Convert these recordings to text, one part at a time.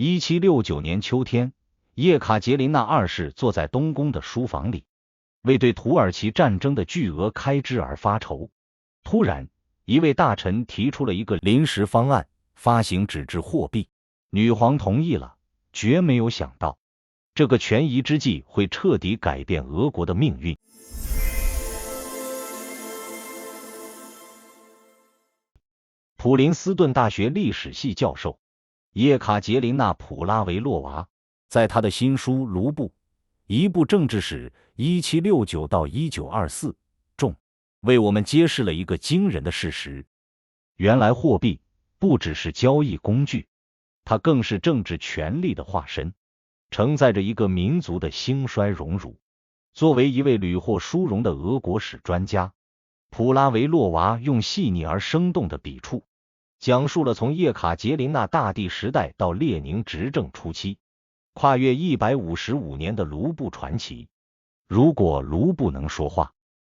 1769年秋天，叶卡捷琳娜二世坐在东宫的书房里，为对土耳其战争的巨额开支而发愁。突然，一位大臣提出了一个临时方案，发行纸质货币。女皇同意了，绝没有想到，这个权宜之计会彻底改变俄国的命运。普林斯顿大学历史系教授叶卡捷琳娜·普拉维洛娃在他的新书《卢布：一部政治史（1769到1924）》中，为我们揭示了一个惊人的事实：原来货币不只是交易工具，它更是政治权力的化身，承载着一个民族的兴衰荣辱。作为一位屡获殊荣的俄国史专家，普拉维洛娃用细腻而生动的笔触，讲述了从叶卡捷琳娜大帝时代到列宁执政初期，跨越155年的卢布传奇。如果卢布能说话，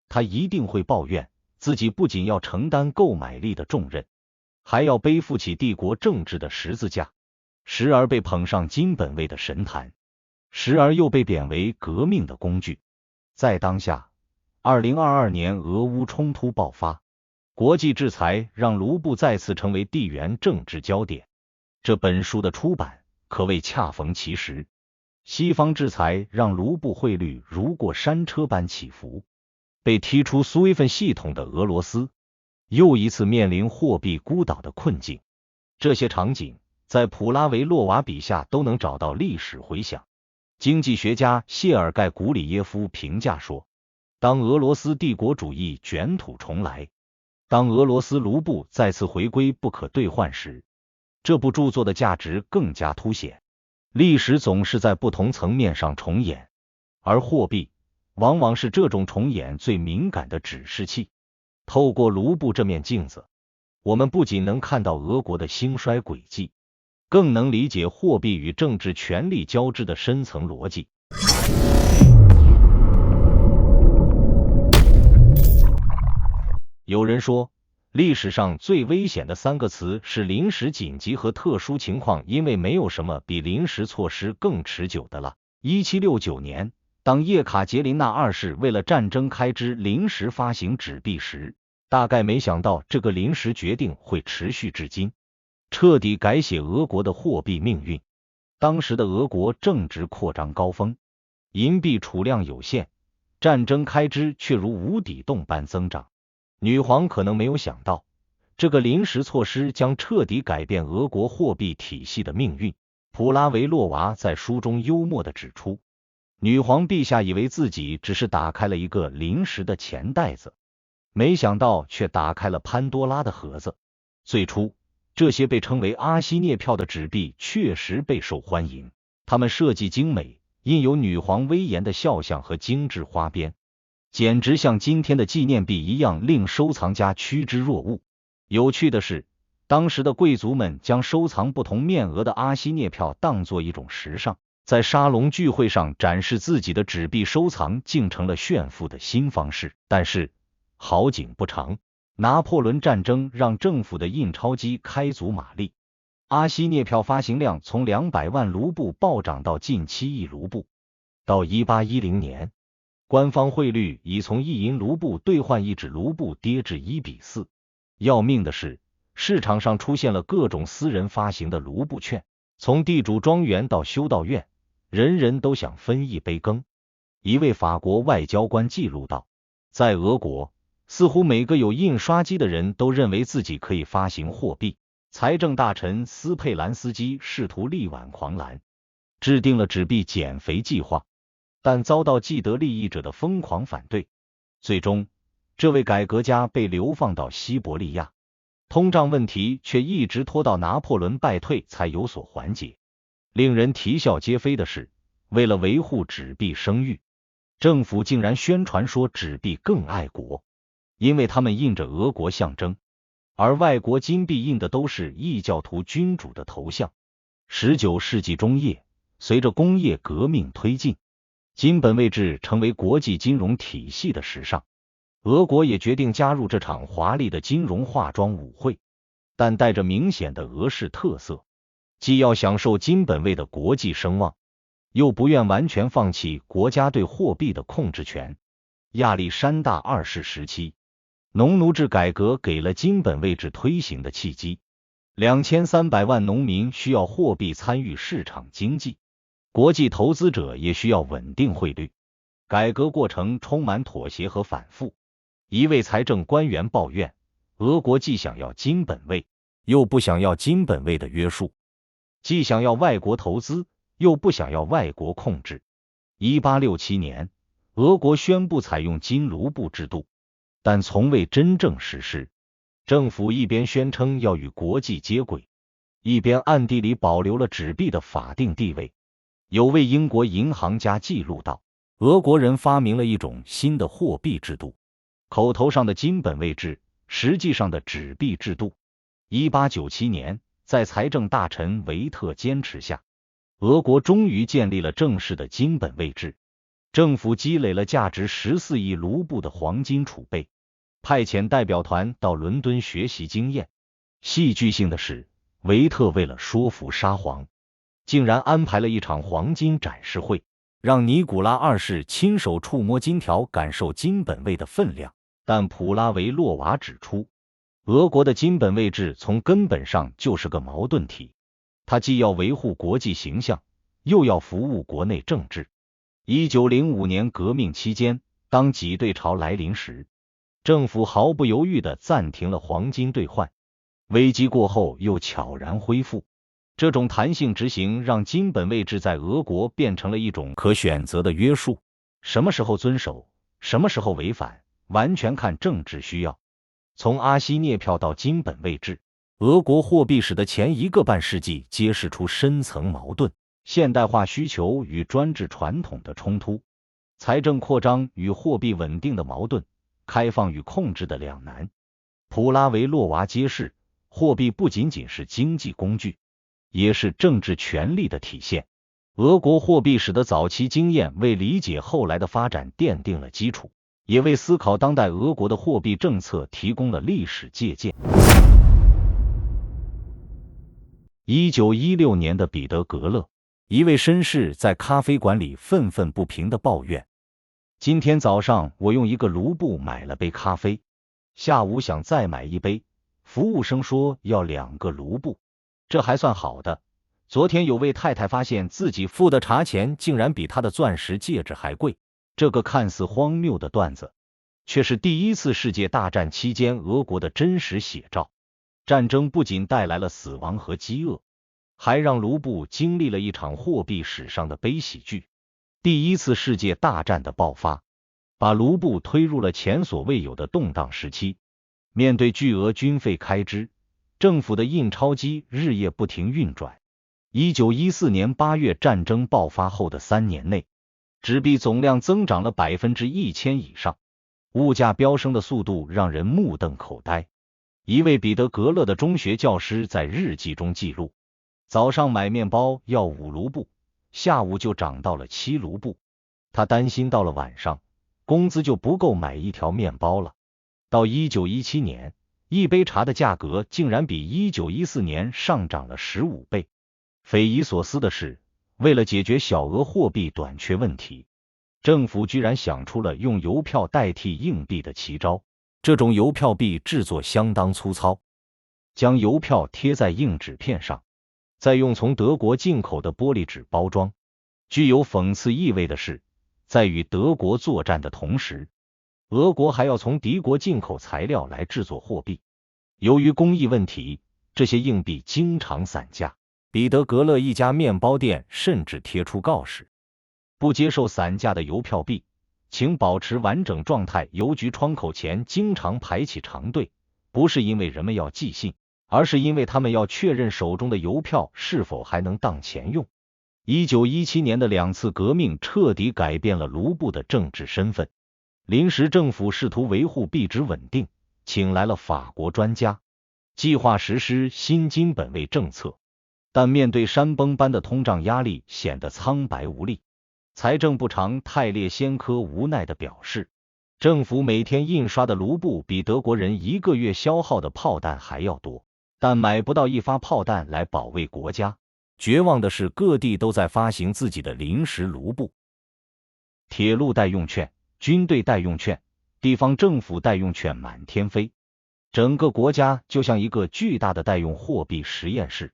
他一定会抱怨自己不仅要承担购买力的重任，还要背负起帝国政治的十字架，时而被捧上金本位的神坛，时而又被贬为革命的工具。在当下，2022年俄乌冲突爆发，国际制裁让卢布再次成为地缘政治焦点。这本书的出版可谓恰逢其时，西方制裁让卢布汇率如过山车般起伏，被踢出苏伊芬系统的俄罗斯又一次面临货币孤岛的困境。这些场景在普拉维洛娃笔下都能找到历史回响。经济学家谢尔盖·古里耶夫评价说，当俄罗斯帝国主义卷土重来，当俄罗斯卢布再次回归不可兑换时，这部著作的价值更加凸显。历史总是在不同层面上重演，而货币往往是这种重演最敏感的指示器。透过卢布这面镜子，我们不仅能看到俄国的兴衰轨迹，更能理解货币与政治权力交织的深层逻辑。有人说，历史上最危险的3个词是临时紧急和特殊情况，因为没有什么比临时措施更持久的了。1769年，当叶卡捷琳娜二世为了战争开支临时发行纸币时，大概没想到这个临时决定会持续至今，彻底改写俄国的货币命运。当时的俄国正值扩张高峰，银币储量有限，战争开支却如无底洞般增长。女皇可能没有想到，这个临时措施将彻底改变俄国货币体系的命运。普拉维洛娃在书中幽默地指出，女皇陛下以为自己只是打开了一个临时的钱袋子，没想到却打开了潘多拉的盒子。最初，这些被称为阿西涅票的纸币确实备受欢迎，它们设计精美，印有女皇威严的肖像和精致花边，简直像今天的纪念币一样，令收藏家趋之若鹜。有趣的是，当时的贵族们将收藏不同面额的阿西涅票当作一种时尚，在沙龙聚会上展示自己的纸币收藏竟成了炫富的新方式。但是好景不长，拿破仑战争让政府的印钞机开足马力，阿西涅票发行量从200万卢布暴涨到近7亿卢布。到1810年，官方汇率已从1银卢布兑换1纸卢布跌至1:4。要命的是，市场上出现了各种私人发行的卢布券，从地主庄园到修道院，人人都想分一杯羹。一位法国外交官记录道，在俄国，似乎每个有印刷机的人都认为自己可以发行货币。财政大臣斯佩兰斯基试图力挽狂澜，制定了纸币减肥计划，但遭到既得利益者的疯狂反对。最终，这位改革家被流放到西伯利亚，通胀问题却一直拖到拿破仑败退才有所缓解。令人啼笑皆非的是，为了维护纸币声誉，政府竟然宣传说纸币更爱国，因为他们印着俄国象征，而外国金币印的都是异教徒君主的头像。19世纪中叶，随着工业革命推进，金本位制成为国际金融体系的时尚，俄国也决定加入这场华丽的金融化妆舞会，但带着明显的俄式特色。既要享受金本位的国际声望，又不愿完全放弃国家对货币的控制权。亚历山大二世时期，农奴制改革给了金本位制推行的契机。2300万农民需要货币参与市场经济，国际投资者也需要稳定汇率。改革过程充满妥协和反复。一位财政官员抱怨，俄国既想要金本位，又不想要金本位的约束，既想要外国投资，又不想要外国控制。1867年，俄国宣布采用金卢布制度，但从未真正实施。政府一边宣称要与国际接轨，一边暗地里保留了纸币的法定地位。有位英国银行家记录道，俄国人发明了一种新的货币制度，口头上的金本位制，实际上的纸币制度。1897年，在财政大臣维特坚持下，俄国终于建立了正式的金本位制。政府积累了价值14亿卢布的黄金储备，派遣代表团到伦敦学习经验。戏剧性的是，维特为了说服沙皇，竟然安排了一场黄金展示会，让尼古拉二世亲手触摸金条，感受金本位的分量。但普拉维洛娃指出，俄国的金本位制从根本上就是个矛盾体，它既要维护国际形象，又要服务国内政治。1905年革命期间，当挤兑潮来临时，政府毫不犹豫地暂停了黄金兑换，危机过后又悄然恢复。这种弹性执行让金本位制在俄国变成了一种可选择的约束，什么时候遵守，什么时候违反，完全看政治需要。从阿西涅票到金本位制，俄国货币史的前一个半世纪揭示出深层矛盾：现代化需求与专制传统的冲突，财政扩张与货币稳定的矛盾，开放与控制的两难。普拉维洛娃揭示，货币不仅仅是经济工具，也是政治权力的体现。俄国货币史的早期经验为理解后来的发展奠定了基础，也为思考当代俄国的货币政策提供了历史借鉴。1916年的彼得格勒，一位绅士在咖啡馆里愤愤不平地抱怨，今天早上我用1个卢布买了杯咖啡，下午想再买一杯，服务生说要2个卢布，这还算好的。昨天有位太太发现自己付的茶钱竟然比她的钻石戒指还贵。这个看似荒谬的段子，却是第一次世界大战期间俄国的真实写照。战争不仅带来了死亡和饥饿，还让卢布经历了一场货币史上的悲喜剧。第一次世界大战的爆发，把卢布推入了前所未有的动荡时期。面对巨额军费开支，政府的印钞机日夜不停运转。1914年8月战争爆发后的3年内，纸币总量增长了1000%以上，物价飙升的速度让人目瞪口呆。一位彼得格勒的中学教师在日记中记录，早上买面包要5卢布，下午就涨到了7卢布。他担心到了晚上，工资就不够买1条面包了。到1917年，一杯茶的价格竟然比1914年上涨了15倍。匪夷所思的是，为了解决小额货币短缺问题，政府居然想出了用邮票代替硬币的奇招。这种邮票币制作相当粗糙，将邮票贴在硬纸片上，再用从德国进口的玻璃纸包装。具有讽刺意味的是，在与德国作战的同时，俄国还要从敌国进口材料来制作货币。由于工艺问题，这些硬币经常散架。彼得格勒一家面包店甚至贴出告示，不接受散架的邮票币，请保持完整状态。邮局窗口前经常排起长队，不是因为人们要寄信，而是因为他们要确认手中的邮票是否还能当钱用。1917年的2次革命彻底改变了卢布的政治身份。临时政府试图维护币值稳定，请来了法国专家，计划实施新金本位政策，但面对山崩般的通胀压力，显得苍白无力。财政部长泰列先科无奈地表示，政府每天印刷的卢布比德国人1个月消耗的炮弹还要多，但买不到一发炮弹来保卫国家。绝望的是，各地都在发行自己的临时卢布。铁路代用券、军队代用券、地方政府代用券满天飞，整个国家就像一个巨大的代用货币实验室。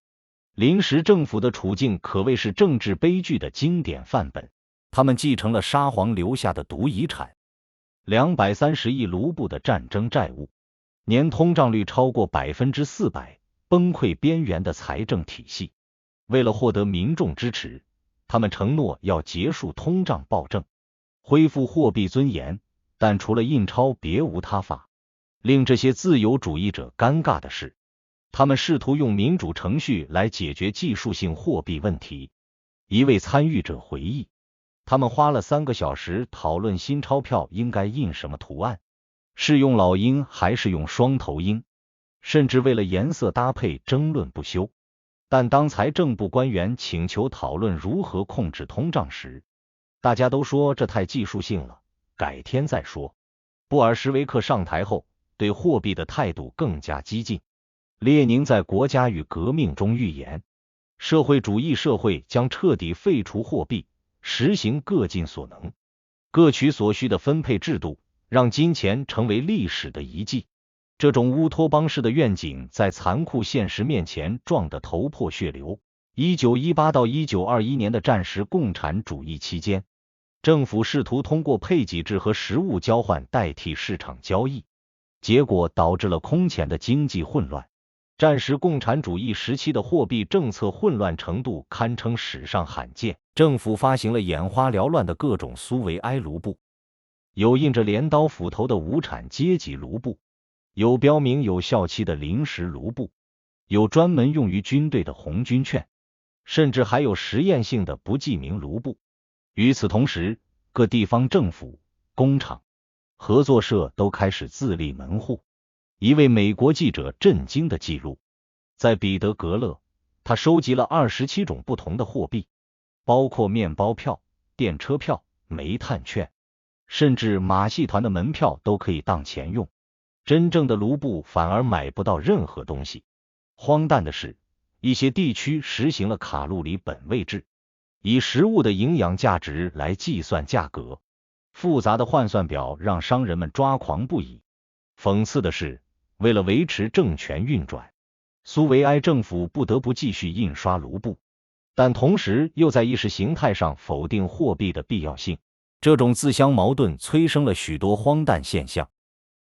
临时政府的处境可谓是政治悲剧的经典范本，他们继承了沙皇留下的毒遗产，230亿卢布的战争债务，年通胀率超过400%，崩溃边缘的财政体系。为了获得民众支持，他们承诺要结束通胀暴政，恢复货币尊严，但除了印钞别无他法。令这些自由主义者尴尬的是，他们试图用民主程序来解决技术性货币问题。一位参与者回忆，他们花了3个小时讨论新钞票应该印什么图案，是用老鹰还是用双头鹰，甚至为了颜色搭配争论不休。但当财政部官员请求讨论如何控制通胀时，大家都说这太技术性了，改天再说。布尔什维克上台后，对货币的态度更加激进。列宁在《国家与革命》中预言，社会主义社会将彻底废除货币，实行各尽所能、各取所需的分配制度，让金钱成为历史的遗迹。这种乌托邦式的愿景在残酷现实面前撞得头破血流。1918到1921年的战时共产主义期间，政府试图通过配给制和实物交换代替市场交易，结果导致了空前的经济混乱。战时共产主义时期的货币政策混乱程度堪称史上罕见。政府发行了眼花缭乱的各种苏维埃卢布，有印着镰刀斧头的无产阶级卢布，有标明有效期的临时卢布，有专门用于军队的红军券，甚至还有实验性的不记名卢布。与此同时，各地方政府、工厂、合作社都开始自立门户。一位美国记者震惊地记录，在彼得格勒，他收集了27种不同的货币，包括面包票、电车票、煤炭券，甚至马戏团的门票都可以当钱用。真正的卢布反而买不到任何东西。荒诞的是，一些地区实行了卡路里本位制，以食物的营养价值来计算价格。复杂的换算表让商人们抓狂不已。讽刺的是，为了维持政权运转，苏维埃政府不得不继续印刷卢布，但同时又在意识形态上否定货币的必要性。这种自相矛盾催生了许多荒诞现象。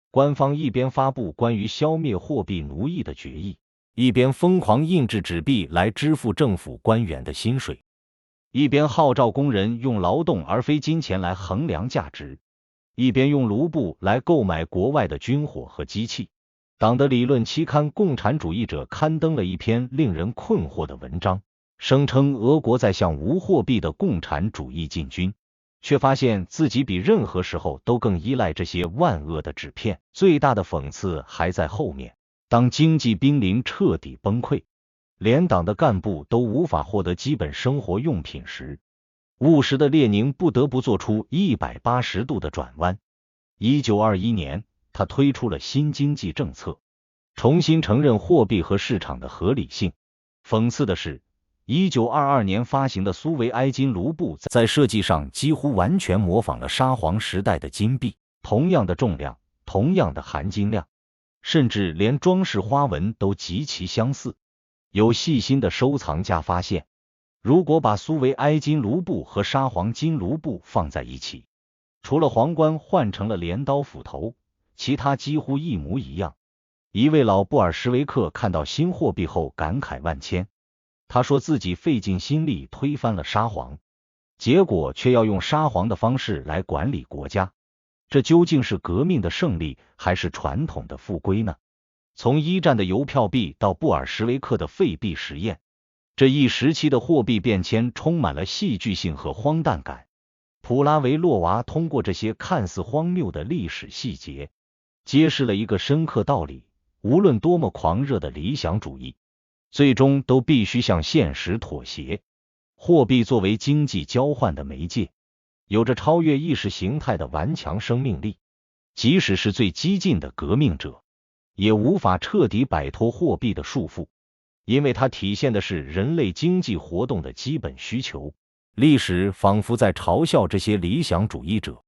官方一边发布关于消灭货币奴役的决议，一边疯狂印制纸币来支付政府官员的薪水，一边号召工人用劳动而非金钱来衡量价值，一边用卢布来购买国外的军火和机器。党的理论期刊《共产主义者》刊登了一篇令人困惑的文章，声称俄国在向无货币的共产主义进军，却发现自己比任何时候都更依赖这些万恶的纸片。最大的讽刺还在后面，当经济濒临彻底崩溃，连党的干部都无法获得基本生活用品时，务实的列宁不得不做出180度的转弯。1921年，他推出了新经济政策，重新承认货币和市场的合理性。讽刺的是，1922年发行的苏维埃金卢布在设计上几乎完全模仿了沙皇时代的金币，同样的重量，同样的含金量，甚至连装饰花纹都极其相似。有细心的收藏家发现，如果把苏维埃金卢布和沙皇金卢布放在一起，除了皇冠换成了镰刀斧头，其他几乎一模一样。一位老布尔什维克看到新货币后感慨万千，他说自己费尽心力推翻了沙皇，结果却要用沙皇的方式来管理国家。这究竟是革命的胜利，还是传统的复归呢？从一战的邮票币到布尔什维克的废币实验，这一时期的货币变迁充满了戏剧性和荒诞感。普拉维洛娃通过这些看似荒谬的历史细节，揭示了一个深刻道理：无论多么狂热的理想主义，最终都必须向现实妥协。货币作为经济交换的媒介，有着超越意识形态的顽强生命力，即使是最激进的革命者，也无法彻底摆脱货币的束缚。因为它体现的是人类经济活动的基本需求。历史仿佛在嘲笑这些理想主义者，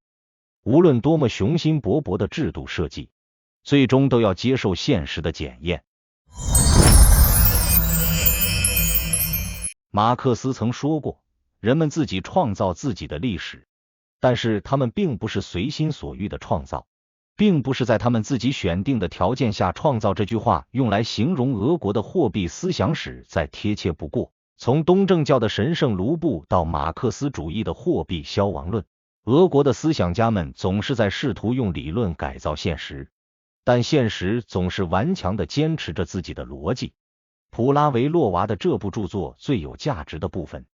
无论多么雄心勃勃的制度设计，最终都要接受现实的检验。马克思曾说过，人们自己创造自己的历史，但是他们并不是随心所欲的创造，并不是在他们自己选定的条件下创造。这句话用来形容俄国的货币思想史再贴切不过。从东正教的神圣卢布到马克思主义的货币消亡论，俄国的思想家们总是在试图用理论改造现实，但现实总是顽强地坚持着自己的逻辑。普拉维洛娃的这部著作最有价值的部分，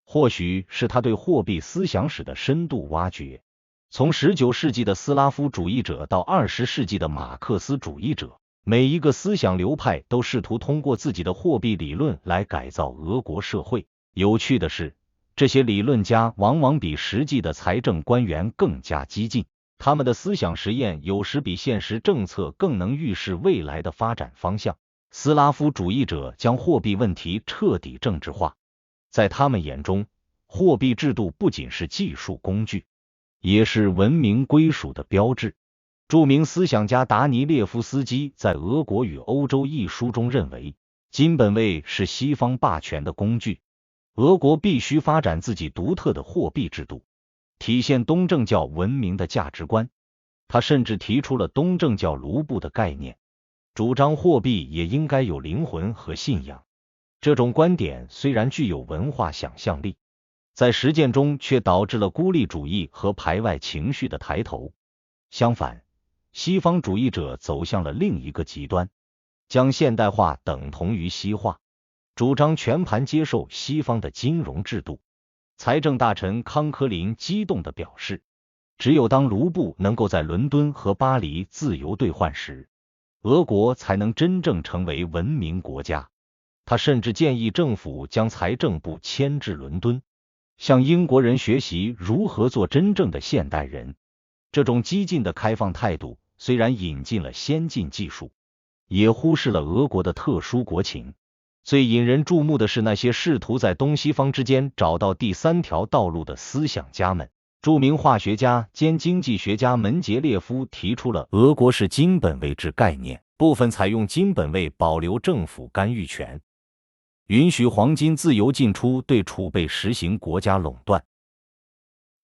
或许是他对货币思想史的深度挖掘。从19世纪的斯拉夫主义者到20世纪的马克思主义者，每一个思想流派都试图通过自己的货币理论来改造俄国社会。有趣的是，这些理论家往往比实际的财政官员更加激进，他们的思想实验有时比现实政策更能预示未来的发展方向。斯拉夫主义者将货币问题彻底政治化，在他们眼中，货币制度不仅是技术工具，也是文明归属的标志。著名思想家达尼列夫斯基在《俄国与欧洲》一书中认为，金本位是西方霸权的工具，俄国必须发展自己独特的货币制度，体现东正教文明的价值观。他甚至提出了东正教卢布的概念，主张货币也应该有灵魂和信仰。这种观点虽然具有文化想象力，在实践中却导致了孤立主义和排外情绪的抬头。相反，西方主义者走向了另一个极端，将现代化等同于西化，主张全盘接受西方的金融制度。财政大臣康科林激动地表示，只有当卢布能够在伦敦和巴黎自由兑换时，俄国才能真正成为文明国家。他甚至建议政府将财政部迁至伦敦，向英国人学习如何做真正的现代人。这种激进的开放态度虽然引进了先进技术，也忽视了俄国的特殊国情。最引人注目的是那些试图在东西方之间找到第三条道路的思想家们。著名化学家兼经济学家门捷列夫提出了俄国是金本位制概念，部分采用金本位，保留政府干预权，允许黄金自由进出，对储备实行国家垄断，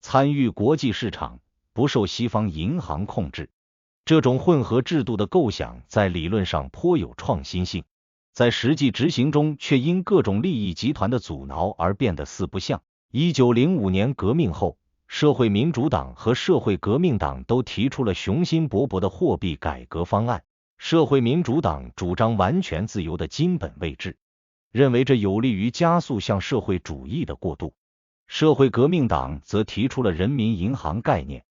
参与国际市场，不受西方银行控制。这种混合制度的构想在理论上颇有创新性，在实际执行中却因各种利益集团的阻挠而变得四不像。1905年革命后，社会民主党和社会革命党都提出了雄心勃勃的货币改革方案。社会民主党主张完全自由的金本位制，认为这有利于加速向社会主义的过渡。社会革命党则提出了人民银行概念，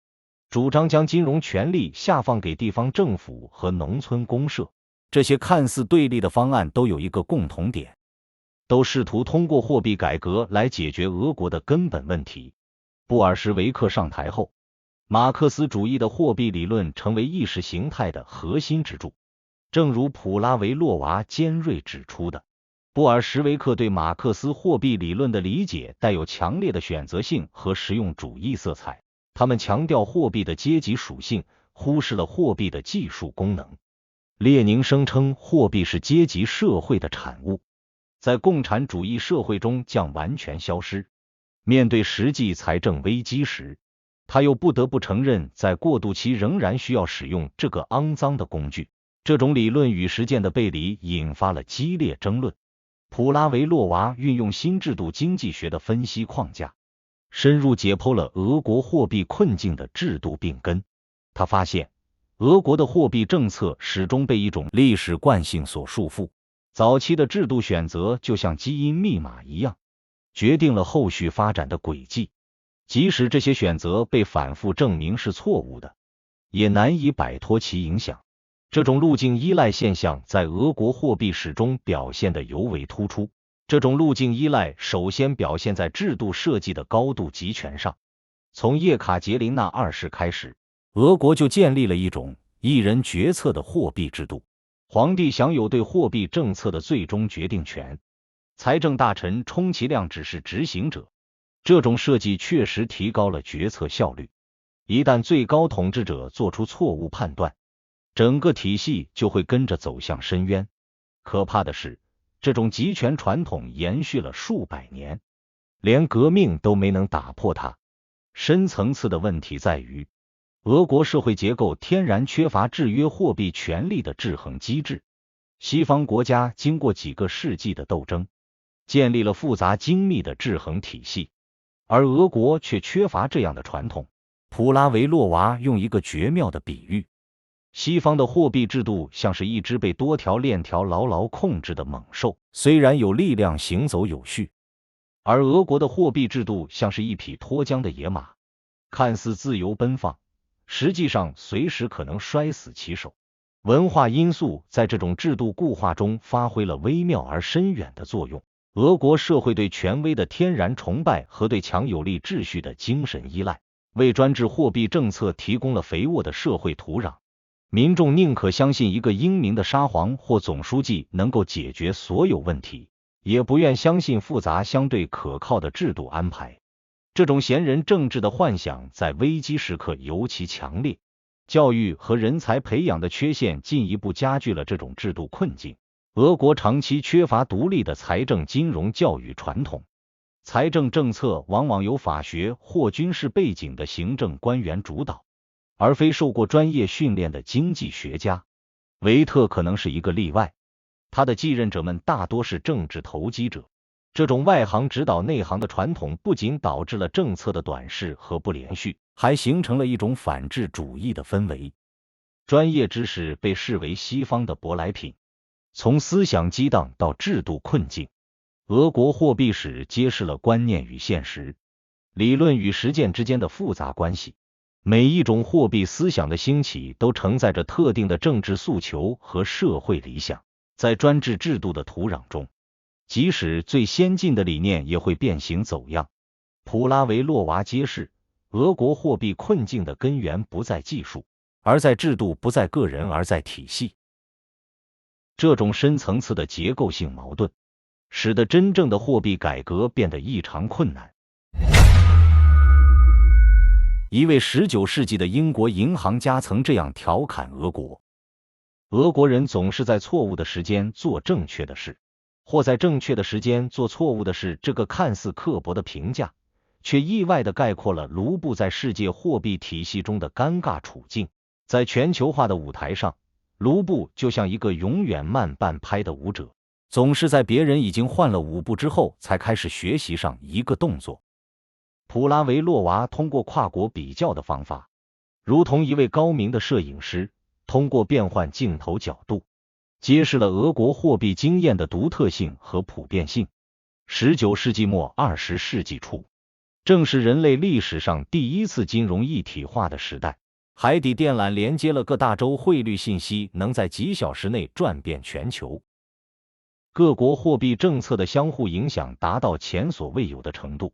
主张将金融权力下放给地方政府和农村公社。这些看似对立的方案都有一个共同点，都试图通过货币改革来解决俄国的根本问题。布尔什维克上台后，马克思主义的货币理论成为意识形态的核心支柱。正如普拉维洛娃尖锐指出的，布尔什维克对马克思货币理论的理解带有强烈的选择性和实用主义色彩，他们强调货币的阶级属性，忽视了货币的技术功能。列宁声称货币是阶级社会的产物，在共产主义社会中将完全消失。面对实际财政危机时，他又不得不承认，在过渡期仍然需要使用这个肮脏的工具。这种理论与实践的背离引发了激烈争论。普拉维洛娃运用新制度经济学的分析框架，深入解剖了俄国货币困境的制度病根。他发现，俄国的货币政策始终被一种历史惯性所束缚。早期的制度选择就像基因密码一样，决定了后续发展的轨迹。即使这些选择被反复证明是错误的，也难以摆脱其影响。这种路径依赖现象在俄国货币史中表现得尤为突出。这种路径依赖首先表现在制度设计的高度集权上。从叶卡捷琳娜2世开始，俄国就建立了一种一人决策的货币制度。皇帝享有对货币政策的最终决定权，财政大臣充其量只是执行者。这种设计确实提高了决策效率。一旦最高统治者做出错误判断，整个体系就会跟着走向深渊。可怕的是，这种集权传统延续了数百年，连革命都没能打破它。深层次的问题在于，俄国社会结构天然缺乏制约货币权力的制衡机制。西方国家经过几个世纪的斗争，建立了复杂精密的制衡体系，而俄国却缺乏这样的传统。普拉维洛娃用一个绝妙的比喻，西方的货币制度像是一只被多条链条牢牢控制的猛兽，虽然有力量行走有序，而俄国的货币制度像是一匹脱缰的野马，看似自由奔放，实际上随时可能摔死其手。文化因素在这种制度固化中发挥了微妙而深远的作用。俄国社会对权威的天然崇拜和对强有力秩序的精神依赖，为专制货币政策提供了肥沃的社会土壤。民众宁可相信一个英明的沙皇或总书记能够解决所有问题，也不愿相信复杂相对可靠的制度安排。这种贤人政治的幻想在危机时刻尤其强烈。教育和人才培养的缺陷进一步加剧了这种制度困境。俄国长期缺乏独立的财政、金融、教育传统，财政政策往往由法学或军事背景的行政官员主导，而非受过专业训练的经济学家。维特可能是一个例外，他的继任者们大多是政治投机者。这种外行指导内行的传统不仅导致了政策的短视和不连续，还形成了一种反智主义的氛围。专业知识被视为西方的舶来品，从思想激荡到制度困境，俄国货币史揭示了观念与现实、理论与实践之间的复杂关系。每一种货币思想的兴起都承载着特定的政治诉求和社会理想。在专制制度的土壤中，即使最先进的理念也会变形走样。普拉维洛娃揭示，俄国货币困境的根源不在技术，而在制度；不在个人，而在体系。这种深层次的结构性矛盾，使得真正的货币改革变得异常困难。一位19世纪的英国银行家曾这样调侃俄国：俄国人总是在错误的时间做正确的事，或在正确的时间做错误的事。这个看似刻薄的评价，却意外地概括了卢布在世界货币体系中的尴尬处境。在全球化的舞台上，卢布就像一个永远慢半拍的舞者，总是在别人已经换了5步之后才开始学习上一个动作。普拉维洛娃通过跨国比较的方法，如同一位高明的摄影师，通过变换镜头角度，揭示了俄国货币经验的独特性和普遍性。19世纪末20世纪初，正是人类历史上第一次金融一体化的时代。海底电缆连接了各大洲汇率信息，能在几小时内转遍全球。各国货币政策的相互影响达到前所未有的程度。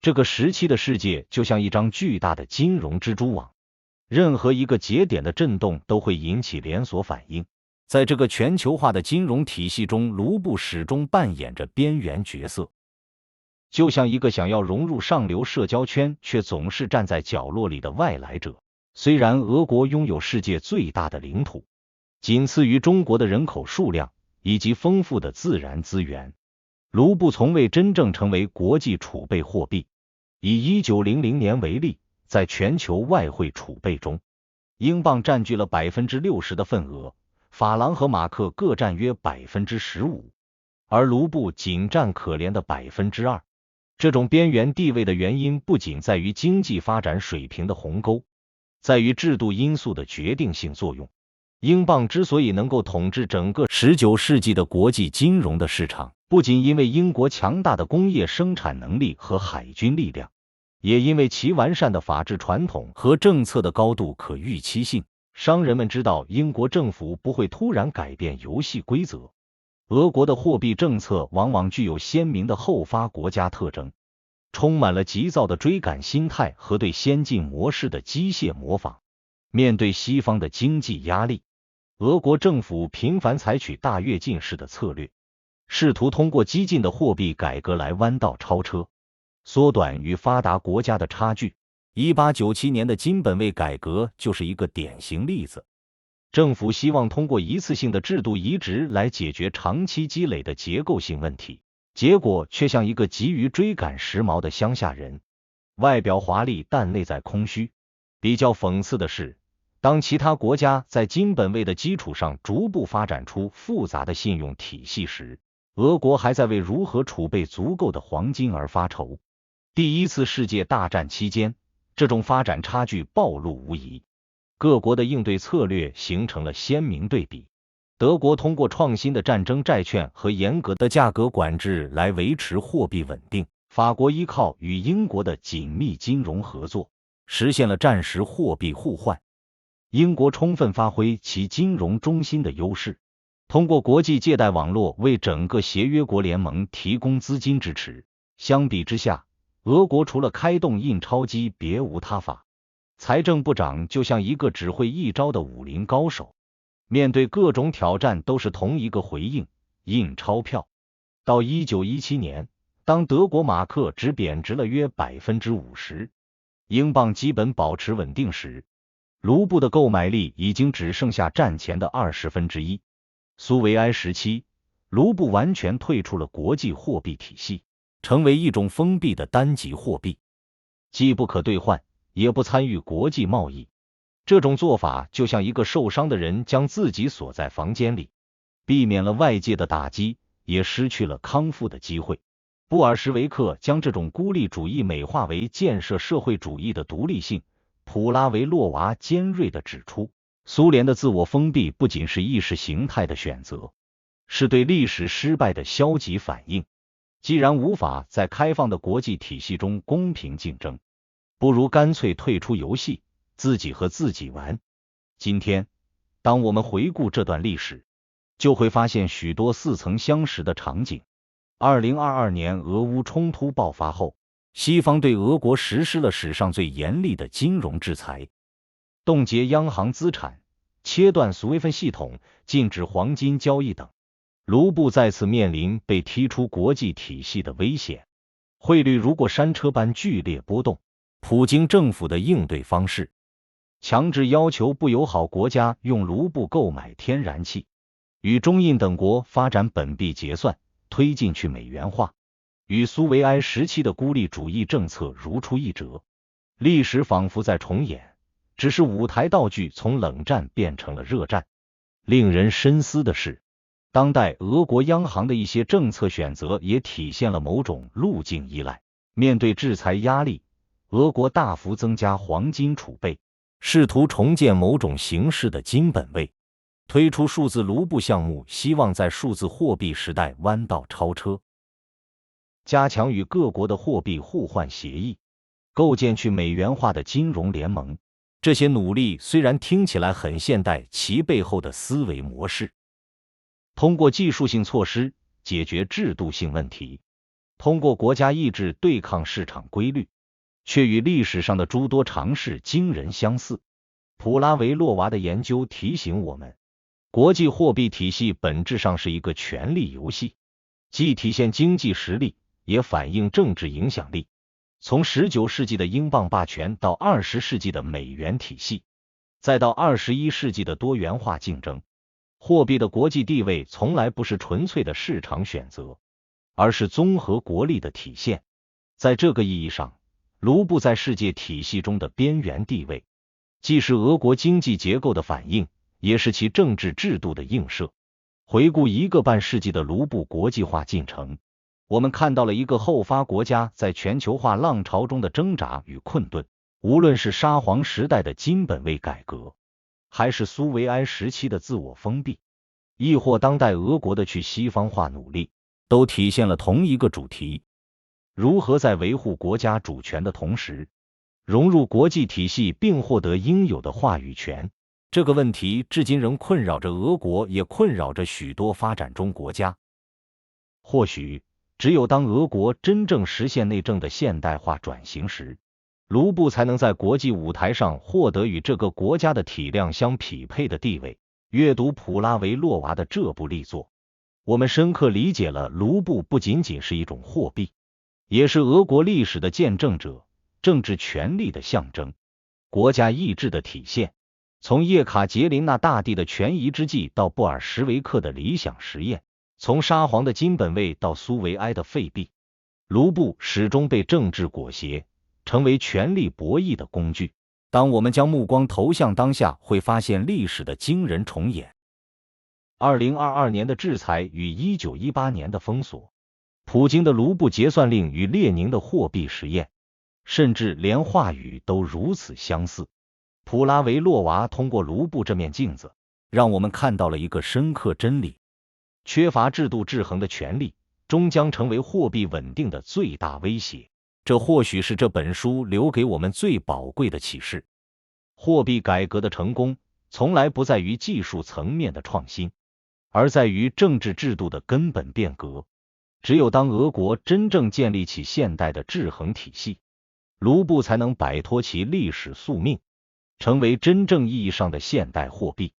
这个时期的世界就像一张巨大的金融蜘蛛网，任何一个节点的震动都会引起连锁反应。在这个全球化的金融体系中，卢布始终扮演着边缘角色，就像一个想要融入上流社交圈却总是站在角落里的外来者。虽然俄国拥有世界最大的领土，仅次于中国的人口数量以及丰富的自然资源，卢布从未真正成为国际储备货币。以1900年为例，在全球外汇储备中，英镑占据了 60% 的份额，法郎和马克各占约 15%， 而卢布仅占可怜的 2%。 这种边缘地位的原因不仅在于经济发展水平的鸿沟，在于制度因素的决定性作用。英镑之所以能够统治整个19世纪的国际金融的市场，不仅因为英国强大的工业生产能力和海军力量，也因为其完善的法治传统和政策的高度可预期性。商人们知道英国政府不会突然改变游戏规则。俄国的货币政策往往具有鲜明的后发国家特征，充满了急躁的追赶心态和对先进模式的机械模仿。面对西方的经济压力，俄国政府频繁采取大跃进式的策略，试图通过激进的货币改革来弯道超车，缩短与发达国家的差距。1897年的金本位改革就是一个典型例子。政府希望通过一次性的制度移植来解决长期积累的结构性问题，结果却像一个急于追赶时髦的乡下人，外表华丽但内在空虚。比较讽刺的是，当其他国家在金本位的基础上逐步发展出复杂的信用体系时，俄国还在为如何储备足够的黄金而发愁。第一次世界大战期间，这种发展差距暴露无遗，各国的应对策略形成了鲜明对比。德国通过创新的战争债券和严格的价格管制来维持货币稳定，法国依靠与英国的紧密金融合作，实现了战时货币互换。英国充分发挥其金融中心的优势，通过国际借贷网络为整个协约国联盟提供资金支持。相比之下，俄国除了开动印钞机别无他法。财政部长就像一个只会一招的武林高手，面对各种挑战都是同一个回应：印钞票。到1917年，当德国马克只贬值了约 50%， 英镑基本保持稳定时，卢布的购买力已经只剩下战前的1/20。苏维埃时期，卢布完全退出了国际货币体系，成为一种封闭的单极货币，既不可兑换，也不参与国际贸易。这种做法就像一个受伤的人将自己锁在房间里，避免了外界的打击，也失去了康复的机会。布尔什维克将这种孤立主义美化为建设社会主义的独立性。普拉维洛娃尖锐地指出，苏联的自我封闭不仅是意识形态的选择，是对历史失败的消极反应。既然无法在开放的国际体系中公平竞争，不如干脆退出游戏，自己和自己玩。今天，当我们回顾这段历史，就会发现许多似曾相识的场景。2022年俄乌冲突爆发后，西方对俄国实施了史上最严厉的金融制裁，冻结央行资产，切断SWIFT系统，禁止黄金交易等。卢布再次面临被踢出国际体系的危险。汇率如过山车般剧烈波动，普京政府的应对方式：强制要求不友好国家用卢布购买天然气，与中印等国发展本币结算，推进去美元化。与苏维埃时期的孤立主义政策如出一辙，历史仿佛在重演，只是舞台道具从冷战变成了热战。令人深思的是，当代俄国央行的一些政策选择也体现了某种路径依赖。面对制裁压力，俄国大幅增加黄金储备，试图重建某种形式的金本位，推出数字卢布项目，希望在数字货币时代弯道超车。加强与各国的货币互换协议，构建去美元化的金融联盟。这些努力虽然听起来很现代，其背后的思维模式：通过技术性措施解决制度性问题，通过国家意志对抗市场规律，却与历史上的诸多尝试惊人相似。普拉维洛娃的研究提醒我们，国际货币体系本质上是一个权力游戏，既体现经济实力，也反映政治影响力。从19世纪的英镑霸权到20世纪的美元体系，再到21世纪的多元化竞争，货币的国际地位从来不是纯粹的市场选择，而是综合国力的体现。在这个意义上，卢布在世界体系中的边缘地位，既是俄国经济结构的反映，也是其政治制度的映射。回顾一个半世纪的卢布国际化进程，我们看到了一个后发国家在全球化浪潮中的挣扎与困顿。无论是沙皇时代的金本位改革，还是苏维埃时期的自我封闭，亦或当代俄国的去西方化努力，都体现了同一个主题：如何在维护国家主权的同时，融入国际体系并获得应有的话语权。这个问题至今仍困扰着俄国，也困扰着许多发展中国家。或许只有当俄国真正实现内政的现代化转型时，卢布才能在国际舞台上获得与这个国家的体量相匹配的地位。阅读普拉维洛娃的这部力作，我们深刻理解了卢布不仅仅是一种货币，也是俄国历史的见证者，政治权力的象征，国家意志的体现。从叶卡捷琳娜大帝的权宜之计到布尔什维克的理想实验，从沙皇的金本位到苏维埃的废币，卢布始终被政治裹挟，成为权力博弈的工具。当我们将目光投向当下，会发现历史的惊人重演。2022年的制裁与1918年的封锁，普京的卢布结算令与列宁的货币实验，甚至连话语都如此相似。普拉维洛娃通过卢布这面镜子，让我们看到了一个深刻真理：缺乏制度制衡的权力，终将成为货币稳定的最大威胁。这或许是这本书留给我们最宝贵的启示。货币改革的成功，从来不在于技术层面的创新，而在于政治制度的根本变革。只有当俄国真正建立起现代的制衡体系，卢布才能摆脱其历史宿命，成为真正意义上的现代货币。